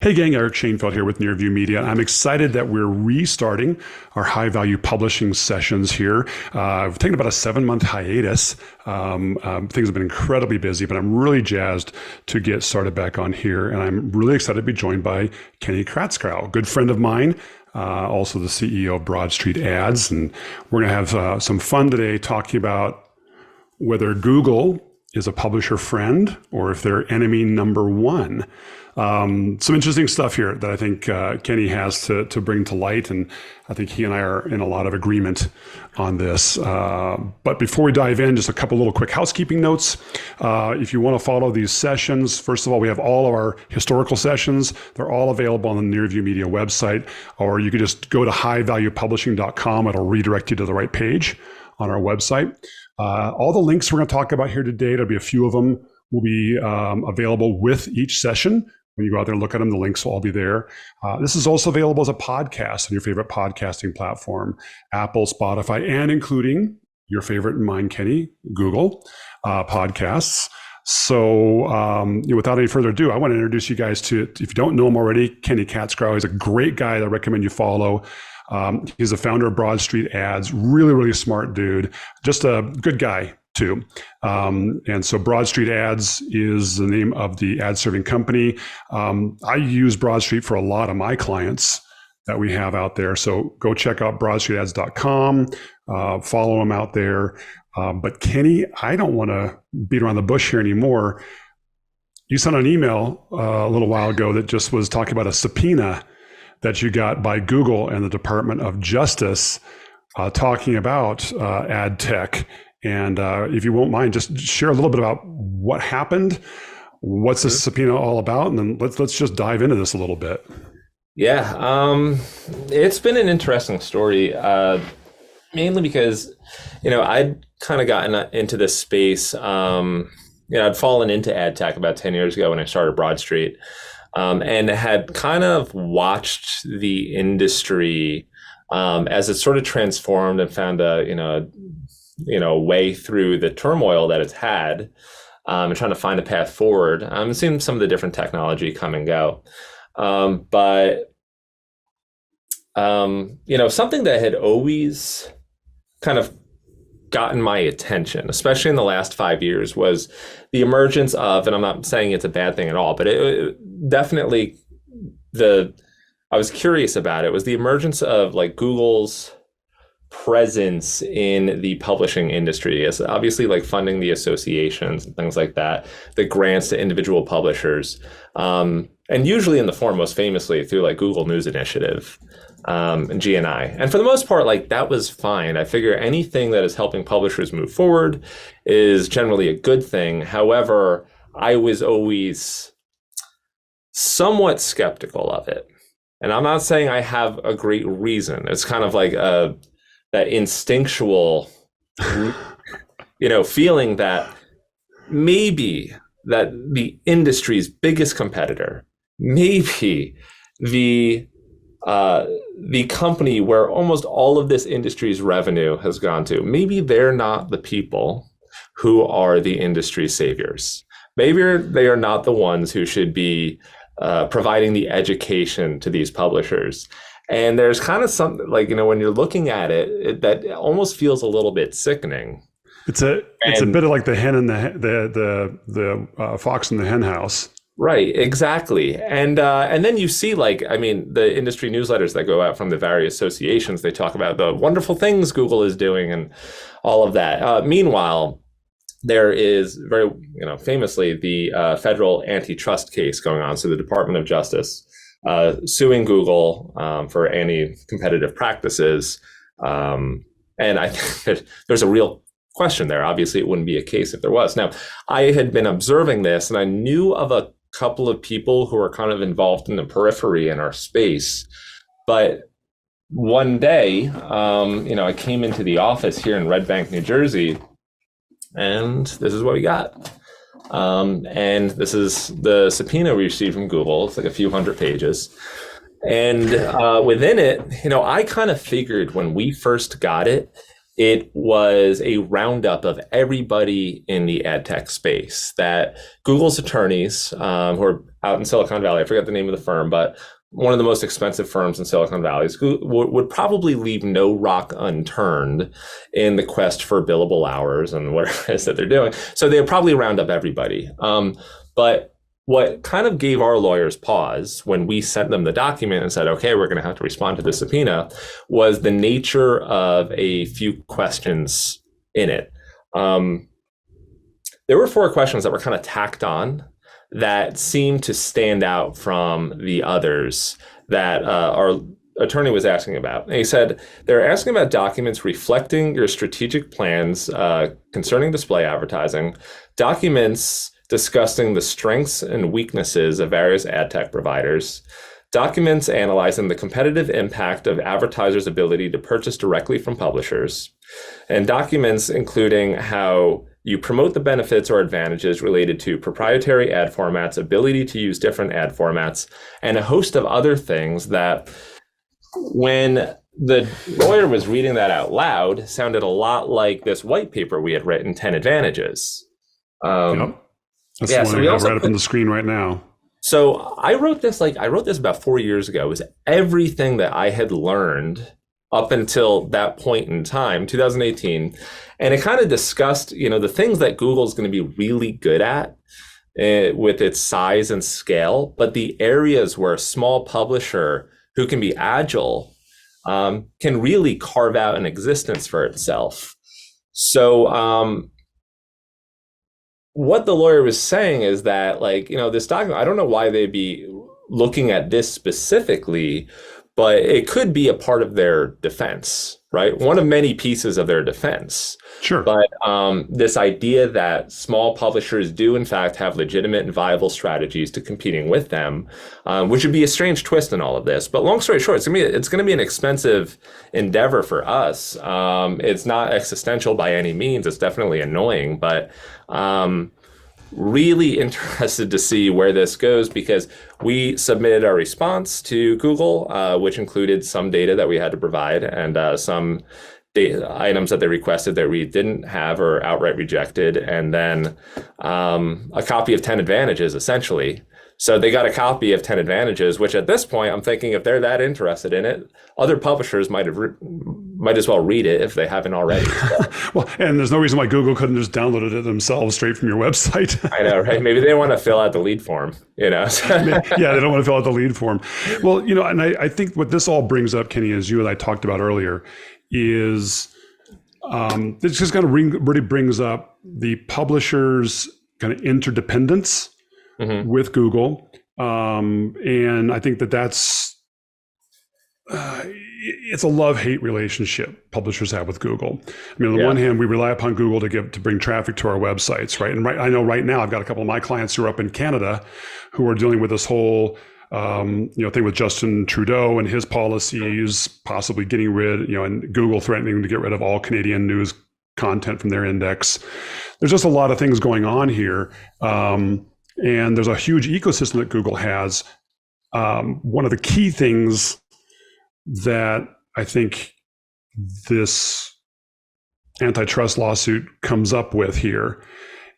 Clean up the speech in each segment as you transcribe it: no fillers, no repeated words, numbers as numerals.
Hey gang, Eric Shanfelt here with Nearview Media. I'm excited that we're restarting our high value publishing sessions here. We've taken about a 7-month hiatus. Things have been incredibly busy, but I'm really jazzed to get started back on here. And I'm really excited to be joined by Kenny Katzgrau, a good friend of mine, also the CEO of Broadstreet Ads. And we're going to have some fun today talking about whether Google is a publisher friend or if they're enemy number one. Some interesting stuff here that I think Kenny has to bring to light, and I think he and I are in a lot of agreement on this. But before we dive in, just a couple little quick housekeeping notes. If you want to follow these sessions, first of all, we have all of our historical sessions. They're all available on the Nearview Media website, or you could just go to highvaluepublishing.com. It'll redirect you to the right page on our website. All the links we're going to talk about here today, there'll be a few of them, will be available with each session. When you go out there and look at them, the links will all be there. This is also available as a podcast on your favorite podcasting platform, Apple, Spotify, and including your favorite and mine, Kenny, Google podcasts. So without any further ado, I want to introduce you guys to, if you don't know him already, Kenny Katzgrau. He's a great guy that I recommend you follow. He's the founder of Broadstreet Ads, really, really smart dude, just a good guy too. And so Broadstreet Ads is the name of the ad serving company. I use Broadstreet for a lot of my clients that we have out there. So go check out broadstreetads.com, follow him out there. But Kenny, I don't want to beat around the bush here anymore. You sent an email a little while ago that just was talking about a subpoena that you got by Google and the Department of Justice talking about ad tech. And if you won't mind, just share a little bit about what happened, what's this subpoena all about, and then let's just dive into this a little bit. Yeah, it's been an interesting story, mainly because, I'd kind of gotten into this space. I'd fallen into ad tech about 10 years ago when I started Broadstreet, and had kind of watched the industry as it sort of transformed and found a way through the turmoil that it's had, and trying to find a path forward. I'm seeing some of the different technology come and go. But something that had always kind of gotten my attention, especially in the last 5 years, was the emergence of, and I'm not saying it's a bad thing at all, but it definitely, I was curious about it, was the emergence of like Google's presence in the publishing industry, as obviously like funding the associations and things like that, the grants to individual publishers, and usually in the form, most famously, through like Google News Initiative and GNI. And for the most part, like that was fine. I figure anything that is helping publishers move forward is generally a good thing. However, I was always somewhat skeptical of it. And I'm not saying I have a great reason. It's kind of like that instinctual, feeling that maybe that the industry's biggest competitor, maybe the company where almost all of this industry's revenue has gone to, maybe they're not the people who are the industry saviors. Maybe they are not the ones who should be providing the education to these publishers. And there's kind of something like, when you're looking at it, that almost feels a little bit sickening. It's a bit of like the hen and the fox in the hen house. Right, exactly. And then you see the industry newsletters that go out from the various associations, they talk about the wonderful things Google is doing and all of that. Meanwhile, there is very, famously the federal antitrust case going on. So the Department of Justice suing Google for anti-competitive practices. And I think that there's a real question there. Obviously, it wouldn't be a case if there was. Now, I had been observing this, and I knew of a couple of people who are kind of involved in the periphery in our space. But one day, I came into the office here in Red Bank, New Jersey, and this is what we got. And this is the subpoena we received from Google. It's like a few hundred pages. And within it, I kind of figured when we first got it, it was a roundup of everybody in the ad tech space that Google's attorneys, who are out in Silicon Valley, I forget the name of the firm, but one of the most expensive firms in Silicon Valley, would probably leave no rock unturned in the quest for billable hours and whatever it is that they're doing. So they would probably round up everybody. But what kind of gave our lawyers pause when we sent them the document and said, okay, we're going to have to respond to the subpoena, was the nature of a few questions in it. There were 4 questions that were kind of tacked on that seemed to stand out from the others that our attorney was asking about. And he said, they're asking about documents reflecting your strategic plans concerning display advertising, documents discussing the strengths and weaknesses of various ad tech providers, documents analyzing the competitive impact of advertisers' ability to purchase directly from publishers, and documents including how you promote the benefits or advantages related to proprietary ad formats, ability to use different ad formats, and a host of other things that, when the lawyer was reading that out loud, sounded a lot like this white paper we had written, 10 Advantages. Yep. That's the one I have right up on the screen right now. So I wrote this about 4 years ago. It was everything that I had learned up until that point in time, 2018. And it kind of discussed, the things that Google's going to be really good at with its size and scale, but the areas where a small publisher who can be agile can really carve out an existence for itself. So what the lawyer was saying is that, this document, I don't know why they'd be looking at this specifically, but it could be a part of their defense, right? One of many pieces of their defense. Sure. But this idea that small publishers do, in fact, have legitimate and viable strategies to competing with them, which would be a strange twist in all of this. But long story short, it's going to be an expensive endeavor for us. It's not existential by any means. It's definitely annoying, but really interested to see where this goes, because we submitted our response to Google, which included some data that we had to provide and some items that they requested that we didn't have or outright rejected, and then a copy of 10 Advantages, essentially. So they got a copy of 10 Advantages, which at this point, I'm thinking if they're that interested in it, other publishers might as well read it if they haven't already. Well, and there's no reason why Google couldn't just downloaded it themselves straight from your website. I know, right? Maybe they want to fill out the lead form, Yeah, they don't want to fill out the lead form. Well, and I think what this all brings up, Kenny, as you and I talked about earlier, is this just kind of really brings up the publishers' kind of interdependence with Google. And I think that's it's a love-hate relationship publishers have with Google. I mean, on the one hand, we rely upon Google to bring traffic to our websites, right? And I know right now I've got a couple of my clients who are up in Canada who are dealing with this whole thing with Justin Trudeau and his policies, possibly getting rid, and Google threatening to get rid of all Canadian news content from their index. There's just a lot of things going on here. And there's a huge ecosystem that Google has. One of the key things that I think this antitrust lawsuit comes up with here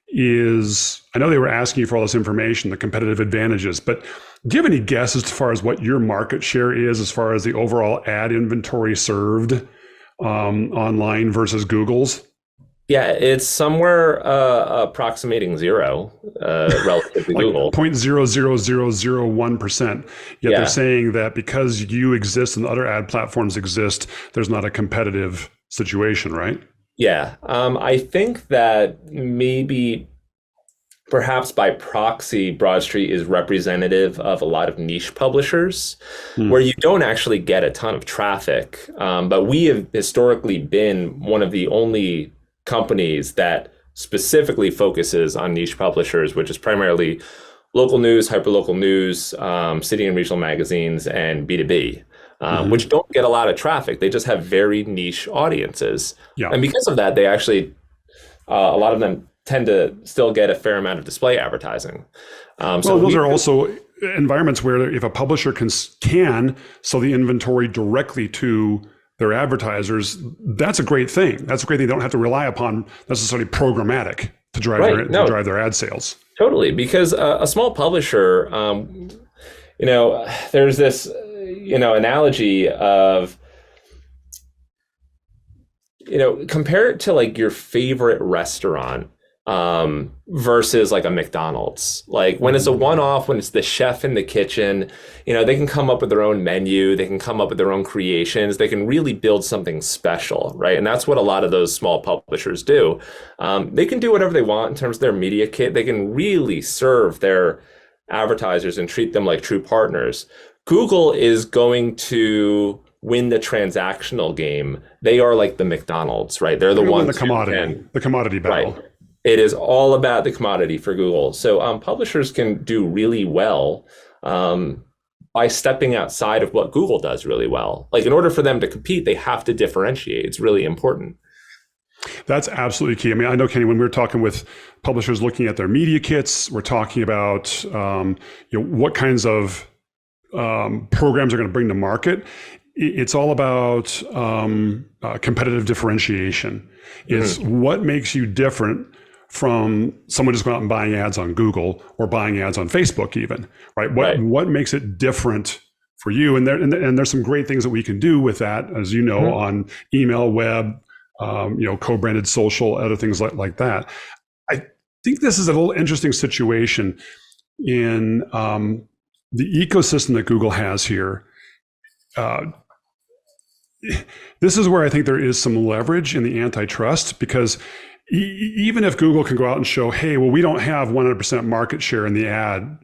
is, I know they were asking you for all this information, the competitive advantages, but do you have any guess as far as what your market share is as far as the overall ad inventory served online versus Google's? Yeah, it's somewhere approximating zero relative to Google. 0.00001%. Yet they're saying that because you exist and other ad platforms exist, there's not a competitive situation, right? Yeah, I think that maybe perhaps by proxy, BroadStreet is representative of a lot of niche publishers where you don't actually get a ton of traffic. But we have historically been one of the only companies that specifically focuses on niche publishers, which is primarily local news, hyperlocal news, city and regional magazines, and B2B, which don't get a lot of traffic. They just have very niche audiences. Yeah. And because of that, they actually, a lot of them tend to still get a fair amount of display advertising. So those are also environments where if a publisher can sell the inventory directly to their advertisers, that's a great thing. That's a great thing. They don't have to rely upon necessarily programmatic to drive to drive their ad sales. Totally, because a small publisher, there's this, analogy of, compare it to like your favorite restaurant versus like a McDonald's. Like when it's a one-off, when it's the chef in the kitchen, they can come up with their own menu, they can come up with their own creations, they can really build something special, right? And that's what a lot of those small publishers do. They can do whatever they want in terms of their media kit. They can really serve their advertisers and treat them like true partners. Google is going to win the transactional game. They are like the McDonald's, right? They're the ones the commodity battle. Right. It is all about the commodity for Google. So publishers can do really well by stepping outside of what Google does really well. Like in order for them to compete, they have to differentiate. It's really important. That's absolutely key. I mean, I know, Kenny, when we were talking with publishers looking at their media kits, we're talking about what kinds of programs are going to bring to market. It's all about competitive differentiation. It's what makes you different from someone just going out and buying ads on Google or buying ads on Facebook even, right? What makes it different for you? And there's some great things that we can do with that, as you know, on email, web, co-branded social, other things like that. I think this is a little interesting situation in the ecosystem that Google has here. This is where I think there is some leverage in the antitrust, because even if Google can go out and show, hey, well, we don't have 100% market share in the ad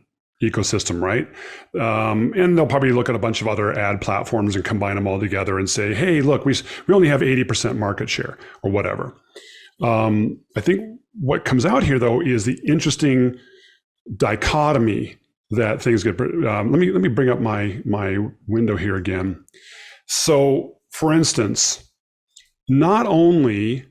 ecosystem, right? And they'll probably look at a bunch of other ad platforms and combine them all together and say, hey, look, we only have 80% market share or whatever. I think what comes out here, though, is the interesting dichotomy that things get. Let me bring up my window here again. So, for instance, not only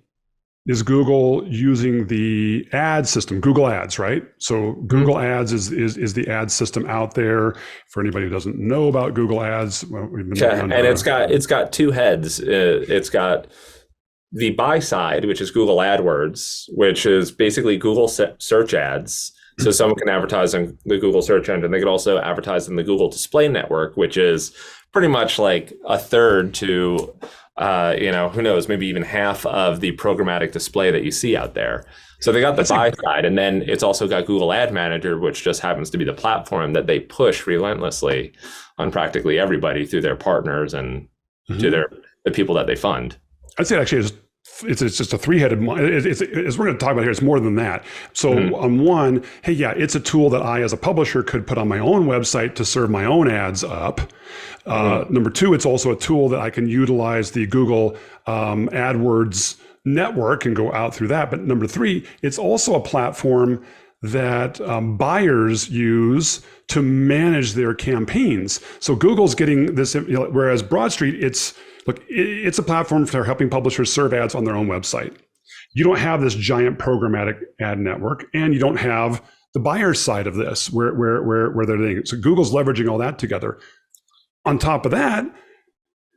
is Google using the ad system, Google Ads, right? So Google Ads is the ad system out there. For anybody who doesn't know about Google Ads, well, we've been it's got two heads. It's got the buy side, which is Google AdWords, which is basically Google search ads. So someone can advertise on the Google search engine. They could also advertise in the Google Display Network, which is pretty much like a third to who knows, maybe even half of the programmatic display that you see out there. So they got the buy side, and then it's also got Google Ad Manager, which just happens to be the platform that they push relentlessly on practically everybody through their partners and to the people that they fund. I'd say actually it's just a three-headed. As we're going to talk about here, it's more than that. So on one, hey, yeah, it's a tool that I, as a publisher, could put on my own website to serve my own ads up. Number two, it's also a tool that I can utilize the Google AdWords network and go out through that. But number three, it's also a platform that buyers use to manage their campaigns. So Google's getting this, whereas BroadStreet, it's a platform for helping publishers serve ads on their own website. You don't have this giant programmatic ad network, and you don't have the buyer side of this where they're doing it. So Google's leveraging all that together. On top of that,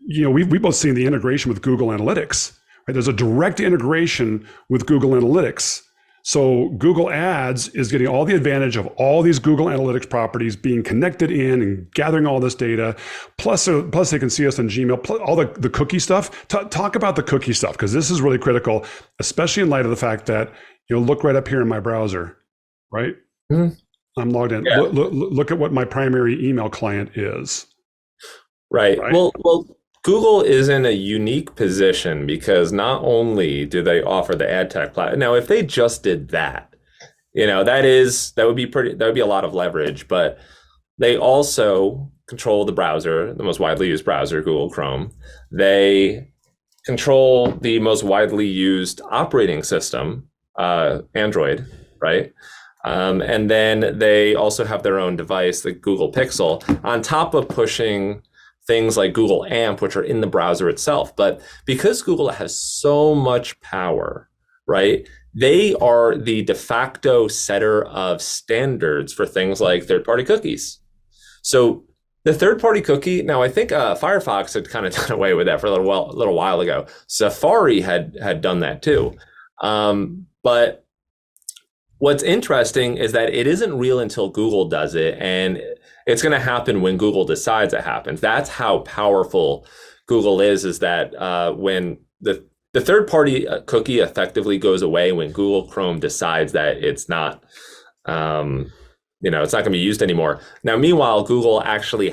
we've both seen the integration with Google Analytics. Right? There's a direct integration with Google Analytics. So Google Ads is getting all the advantage of all these Google Analytics properties being connected in and gathering all this data. Plus they can see us on Gmail, plus all the cookie stuff. Talk about the cookie stuff, because this is really critical, especially in light of the fact that, look right up here in my browser, right? I'm logged in. Yeah. Look at what my primary email client is. Right. Well, Google is in a unique position because not only do they offer the ad tech platform. Now, if they just did that, that would be a lot of leverage, but they also control the browser, the most widely used browser, Google Chrome. They control the most widely used operating system, Android, right? And then they also have their own device, the Google Pixel, on top of pushing things like Google AMP, which are in the browser itself. But because Google has so much power, right, they are the de facto setter of standards for things like third-party cookies. So The third-party cookie. Now, I think Firefox had kind of done away with that for a little while ago. Safari had done that too. But what's interesting is that it isn't real until Google does it, and it's going to happen when Google decides it happens. That's how powerful Google is that when the third-party cookie effectively goes away when Google Chrome decides that it's not, it's not going to be used anymore. Now, meanwhile, Google actually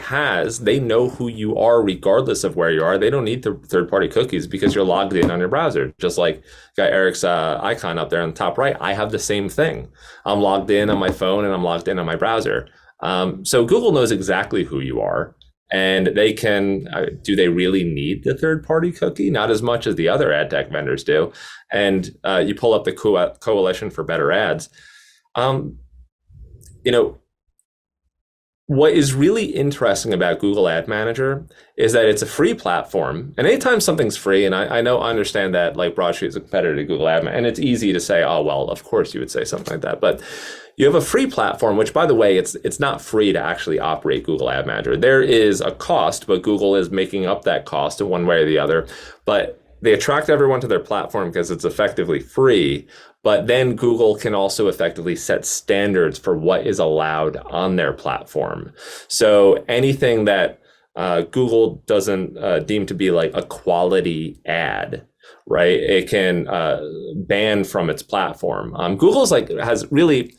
they know who you are regardless of where you are. They don't need the third-party cookies because you're logged in on your browser. Just like got Eric's icon up there on the top right, I have the same thing. I'm logged in on my phone and I'm logged in on my browser. So Google knows exactly who you are. And they can, do they really need the third-party cookie? Not as much as the other ad tech vendors do. And you pull up the Coalition for Better Ads. What is really interesting about Google Ad Manager is that it's a free platform. And anytime something's free, and I understand that like Broadstreet is a competitor to Google Ad Manager, and it's easy to say, oh, well, of course you would say something like that. But you have a free platform, which, by the way, it's not free to actually operate Google Ad Manager. There is a cost, but Google is making up that cost in one way or the other. But they attract everyone to their platform because it's effectively free. But then Google can also effectively set standards for what is allowed on their platform. So anything that Google doesn't deem to be like a quality ad, right? It can ban from its platform. Google's has really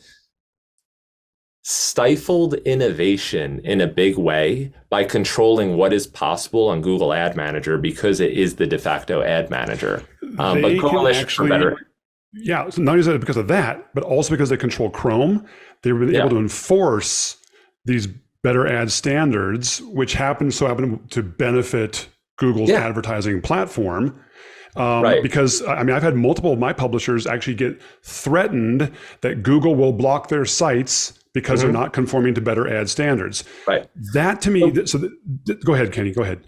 stifled innovation in a big way by controlling what is possible on Google Ad Manager because it is the de facto ad manager. But Coalition for Better. Yeah, so not only because of that, but also because they control Chrome, they've been able to enforce these better ad standards, which happen to benefit Google's advertising platform. Because I've had multiple of my publishers actually get threatened that Google will block their sites because they're not conforming to better ad standards. Right. That to me, go ahead, Kenny, go ahead.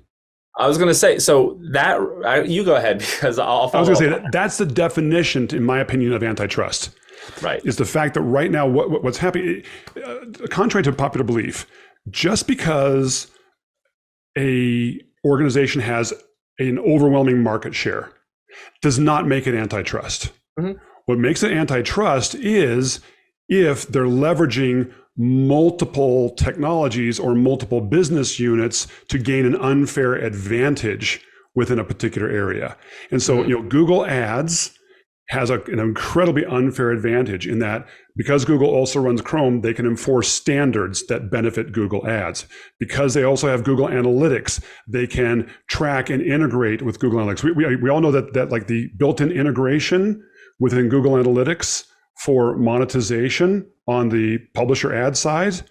I was going to say, so that you go ahead because I'll follow. I was going to say that's the definition, in my opinion, of antitrust. Right. Is the fact that right now what's happening, contrary to popular belief, just because a organization has an overwhelming market share does not make it antitrust. What makes it antitrust is if they're leveraging multiple technologies or multiple business units to gain an unfair advantage within a particular area. And so, Google Ads has an incredibly unfair advantage in that because Google also runs Chrome, they can enforce standards that benefit Google Ads. Because they also have Google Analytics, they can track and integrate with Google Analytics. We all know that like the built-in integration within Google Analytics for monetization on the publisher ad side,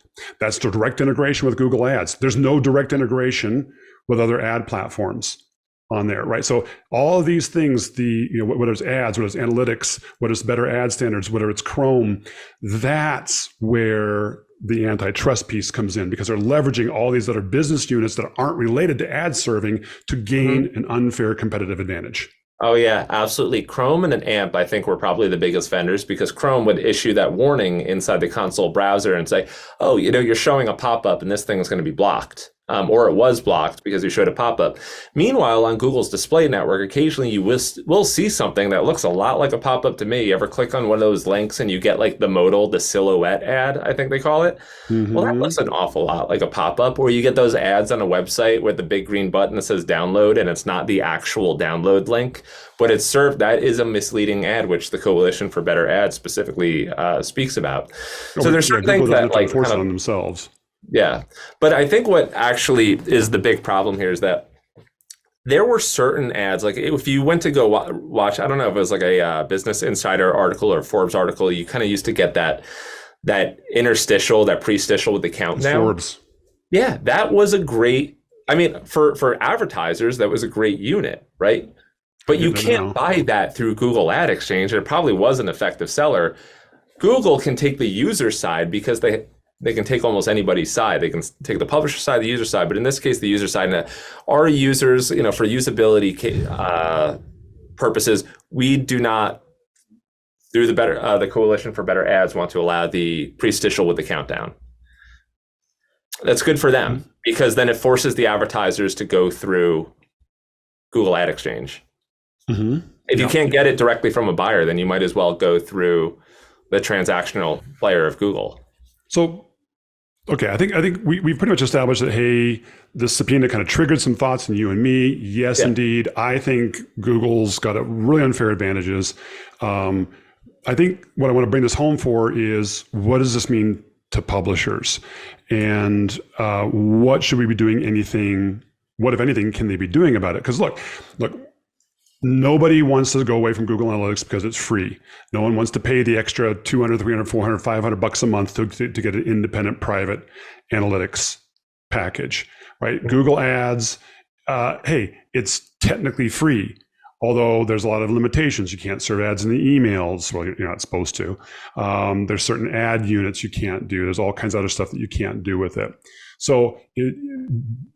that's the direct integration with Google Ads. There's no direct integration with other ad platforms on there, right? So all of these things, whether it's ads, whether it's analytics, whether it's better ad standards, whether it's Chrome, that's where the antitrust piece comes in, because they're leveraging all these other business units that aren't related to ad serving to gain an unfair competitive advantage. Oh yeah, absolutely. Chrome and an AMP, I think, were probably the biggest vendors because Chrome would issue that warning inside the console browser and say, oh, you're showing a pop-up and this thing is going to be blocked. Or it was blocked because you showed a pop-up. Meanwhile, on Google's display network, occasionally you will see something that looks a lot like a pop-up to me. You ever click on one of those links and you get like the modal, the silhouette ad, I think they call it? Well, that looks an awful lot like a pop-up. Or you get those ads on a website with the big green button that says download and it's not the actual download link, but it's served. That is a misleading ad, which the Coalition for Better Ads specifically speaks about. So there's certain things that like enforce it on themselves. Yeah. But I think what actually is the big problem here is that there were certain ads, like if you went to go watch, I don't know if it was like a Business Insider article or Forbes article, you kind of used to get that interstitial, that prestitial with the countdown. Forbes. Yeah, that was a great, for advertisers, that was a great unit, right? But you can't buy that through Google Ad Exchange. It probably was an effective seller. Google can take the user side because they can take almost anybody's side. They can take the publisher side, the user side, but in this case, the user side. And our users, for usability purposes, we do not, through the Coalition for Better Ads, want to allow the prestitial with the countdown. That's good for them because then it forces the advertisers to go through Google Ad Exchange. If you can't get it directly from a buyer, then you might as well go through the transactional player of Google. So, okay, I think we've pretty much established that, hey, this subpoena kind of triggered some thoughts in you and me. Yes, indeed. I think Google's got a really unfair advantages. I think what I want to bring this home for is, what does this mean to publishers? And what should we be doing? What, if anything, can they be doing about it? Because look, nobody wants to go away from Google Analytics because it's free. No one wants to pay the extra 200, 300, 400, 500 bucks a month to get an independent private analytics package, right? Google Ads, hey, it's technically free, although there's a lot of limitations. You can't serve ads in the emails. Well, you're not supposed to. There's certain ad units you can't do. There's all kinds of other stuff that you can't do with it. So,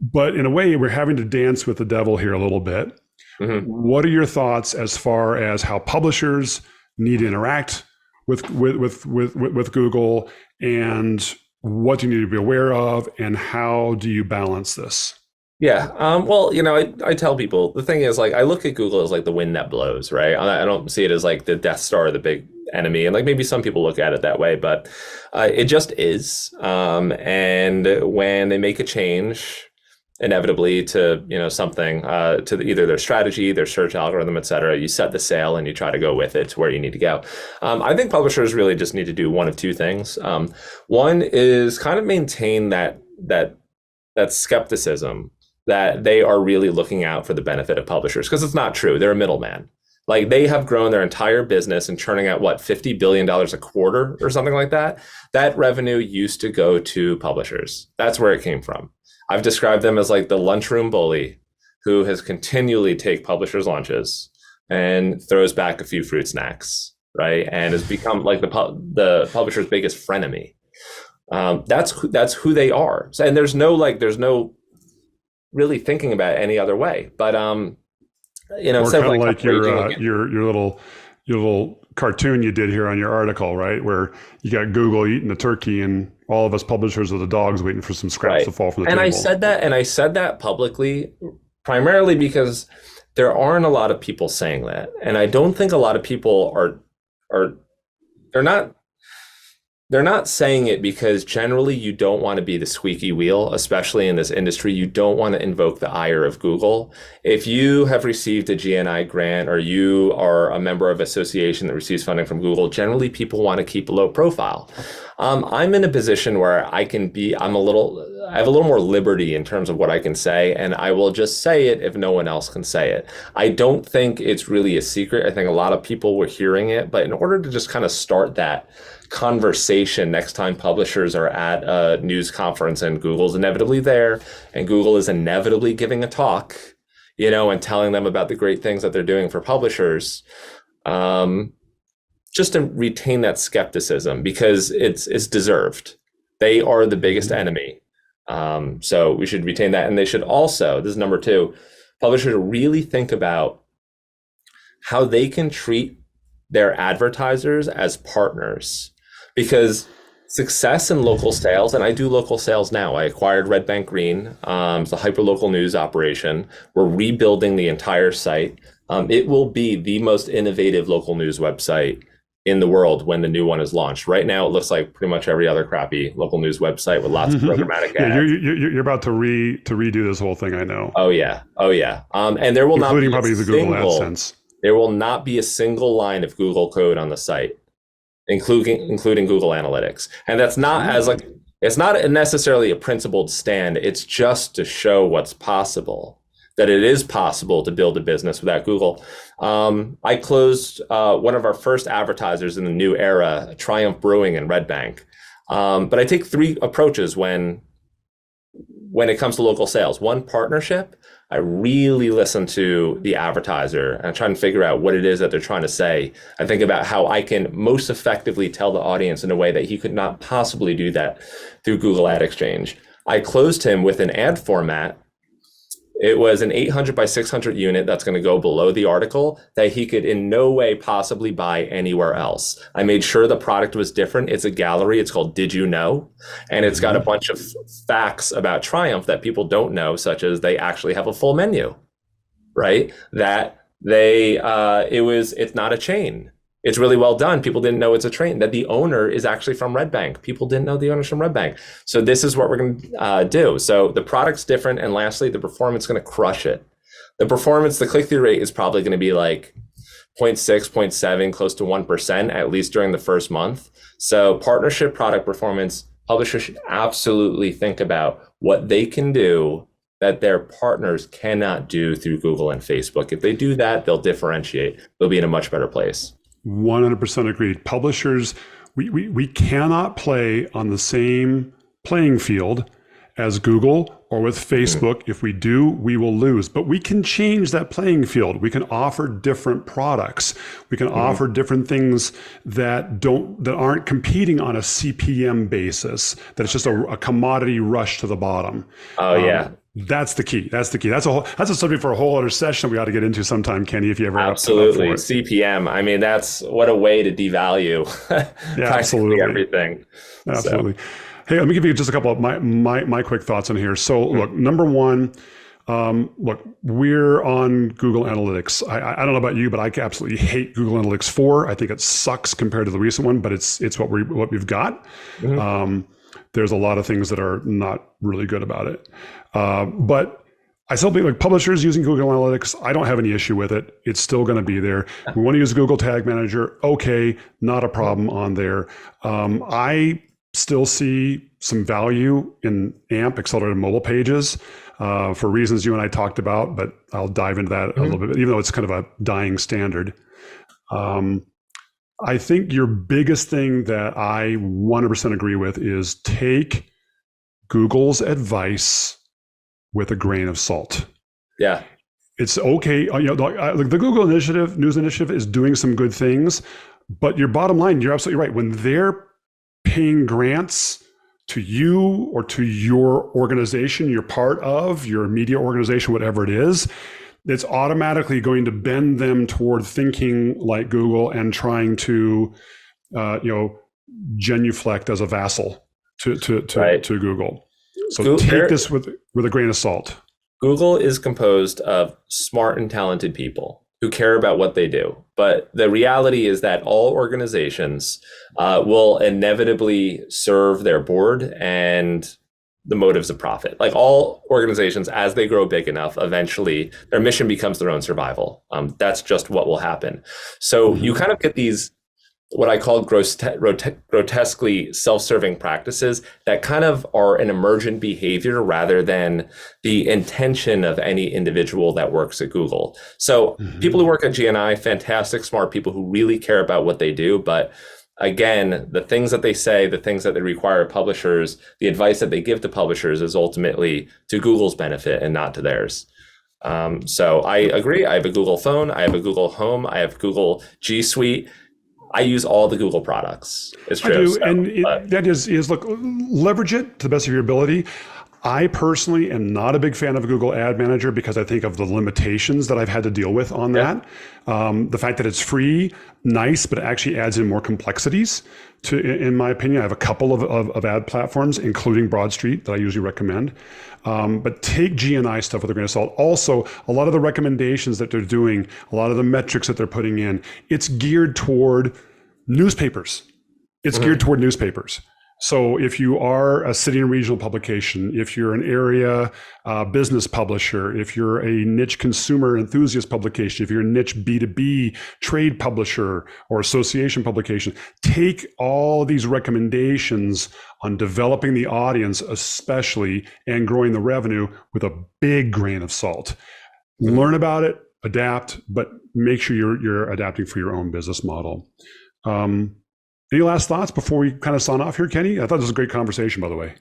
but in a way, we're having to dance with the devil here a little bit. What are your thoughts as far as how publishers need to interact with Google, and what do you need to be aware of, and how do you balance this? Yeah. Well, I tell people, the thing is, like, I look at Google as like the wind that blows, right? I don't see it as like the Death Star, the big enemy. And like maybe some people look at it that way, but it just is. And when they make a change, inevitably to something to either their strategy, their search algorithm, et cetera, you set the sail and you try to go with it to where you need to go. I think publishers really just need to do one of two things. One is kind of maintain that skepticism that they are really looking out for the benefit of publishers, because it's not true. They're a middleman. Like, they have grown their entire business and churning out $50 billion a quarter or something like that. That revenue used to go to publishers. That's where it came from. I've described them as like the lunchroom bully who has continually take publishers' lunches and throws back a few fruit snacks, right? And has become like the publisher's biggest frenemy. That's who they are. So, and there's no really thinking about it any other way. But or kind of like your little cartoon you did here on your article, right? Where you got Google eating the turkey and all of us publishers are the dogs waiting for some scraps to fall from the table. And I said that publicly, primarily because there aren't a lot of people saying that. And I don't think a lot of people they're not saying it because generally you don't want to be the squeaky wheel, especially in this industry. You don't want to invoke the ire of Google. If you have received a GNI grant or you are a member of an association that receives funding from Google, generally people want to keep a low profile. I'm in a position where I have a little more liberty in terms of what I can say, and I will just say it if no one else can say it. I don't think it's really a secret. I think a lot of people were hearing it, but in order to just kind of start that conversation next time publishers are at a news conference and Google's inevitably there and Google is inevitably giving a talk, and telling them about the great things that they're doing for publishers, just to retain that skepticism, because it's deserved. They are the biggest enemy. So we should retain that. And they should also, this is number two, publishers really think about how they can treat their advertisers as partners. Because success in local sales, and I do local sales now. I acquired Red Bank Green. It's a hyperlocal news operation. We're rebuilding the entire site. It will be the most innovative local news website in the world when the new one is launched. Right now, it looks like pretty much every other crappy local news website with lots of programmatic ads. You're about to redo this whole thing, I know. Oh yeah. And there will including probably the Google AdSense. There will not be a single line of Google code on the site, including Google Analytics. And that's not it's not necessarily a principled stand. It's just to show what's possible, that it is possible to build a business without Google. I closed one of our first advertisers in the new era, Triumph Brewing in Red Bank. But I take three approaches when it comes to local sales. One, partnership. I really listen to the advertiser and try and figure out what it is that they're trying to say. I think about how I can most effectively tell the audience in a way that he could not possibly do that through Google Ad Exchange. I closed him with an ad format it was an 800 by 600 unit that's going to go below the article that he could in no way possibly buy anywhere else. I made sure the product was different. It's a gallery. It's called Did You Know? And it's got a bunch of facts about Triumph that people don't know, such as they actually have a full menu, right? That it's not a chain. It's really well done. People didn't know it's a chain. That the owner is actually from Red Bank. People didn't know the owner's from Red Bank. So this is what we're going to do. So the product's different. And lastly, the performance is going to crush it. The click-through rate is probably going to be like 0.6, 0.7, close to 1%, at least during the first month. So partnership product performance, publishers should absolutely think about what they can do that their partners cannot do through Google and Facebook. If they do that, they'll differentiate. They'll be in a much better place. 100% agreed. Publishers, we cannot play on the same playing field as Google or with Facebook. If we do, we will lose. But we can change that playing field. We can offer different products. We can offer different things that aren't competing on a CPM basis. That it's just a commodity rush to the bottom. Oh yeah. That's the key. That's a subject for a whole other session we ought to get into sometime, Kenny, if you ever absolutely up for it. CPM. I mean, that's what a way to devalue absolutely everything. Absolutely. So. Hey, let me give you just a couple of my quick thoughts on here. So look, number one, we're on Google Analytics. I don't know about you, but I absolutely hate Google Analytics 4. I think it sucks compared to the recent one, but it's what we've got. There's a lot of things that are not really good about it. But I still think like publishers using Google Analytics, I don't have any issue with it. It's still going to be there. We want to use Google Tag Manager. Okay, not a problem on there. I still see some value in AMP, Accelerated Mobile Pages, for reasons you and I talked about, but I'll dive into that a little bit, even though it's kind of a dying standard. I think your biggest thing that I 100% agree with is take Google's advice with a grain of salt. Yeah. It's okay. The Google News Initiative is doing some good things, but your bottom line, you're absolutely right. When they're paying grants to you or to your organization, you're part of, your media organization, whatever it is, it's automatically going to bend them toward thinking like Google and trying to, genuflect as a vassal to Google. So take this with a grain of salt. Google is composed of smart and talented people who care about what they do. But the reality is that all organizations will inevitably serve their board and the motives of profit. Like all organizations, as they grow big enough, eventually their mission becomes their own survival. That's just what will happen. So you kind of get these, what I call grotesquely self-serving practices that kind of are an emergent behavior rather than the intention of any individual that works at Google. So people who work at GNI, fantastic, smart people who really care about what they do, but again, the things that they say, the things that they require of publishers, the advice that they give to publishers is ultimately to Google's benefit and not to theirs. So I agree. I have a Google phone. I have a Google Home. I have Google G Suite. I use all the Google products. It's true. I do, that is look, leverage it to the best of your ability. I personally am not a big fan of Google Ad Manager because I think of the limitations that I've had to deal with on that. The fact that it's free, nice, but it actually adds in more complexities. In my opinion, I have a couple of ad platforms, including Broadstreet, that I usually recommend. But take GNI stuff with a grain of salt. Also, a lot of the recommendations that they're doing, a lot of the metrics that they're putting in, it's geared toward newspapers. It's geared toward newspapers. So if you are a city and regional publication, if you're an area business publisher, if you're a niche consumer enthusiast publication, if you're a niche B2B trade publisher or association publication, take all these recommendations on developing the audience, especially, and growing the revenue with a big grain of salt. Learn about it, adapt, but make sure you're adapting for your own business model. Any last thoughts before we kind of sign off here, Kenny? I thought this was a great conversation, by the way.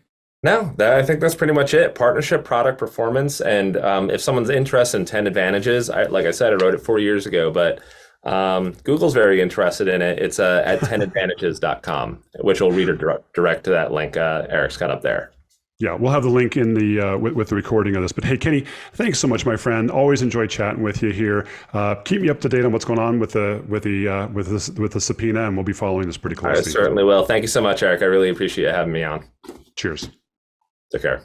No, I think that's pretty much it. Partnership, product performance. And if someone's interested in 10 advantages, like I said, I wrote it 4 years ago, but Google's very interested in it. It's at 10advantages.com, which will redirect to that link Eric's got up there. Yeah, we'll have the link in the with the recording of this. But hey, Kenny, thanks so much, my friend. Always enjoy chatting with you here. Keep me up to date on what's going on with the subpoena, and we'll be following this pretty I closely. certainly will. Thank you so much, Eric. I really appreciate you having me on. Cheers. Take care.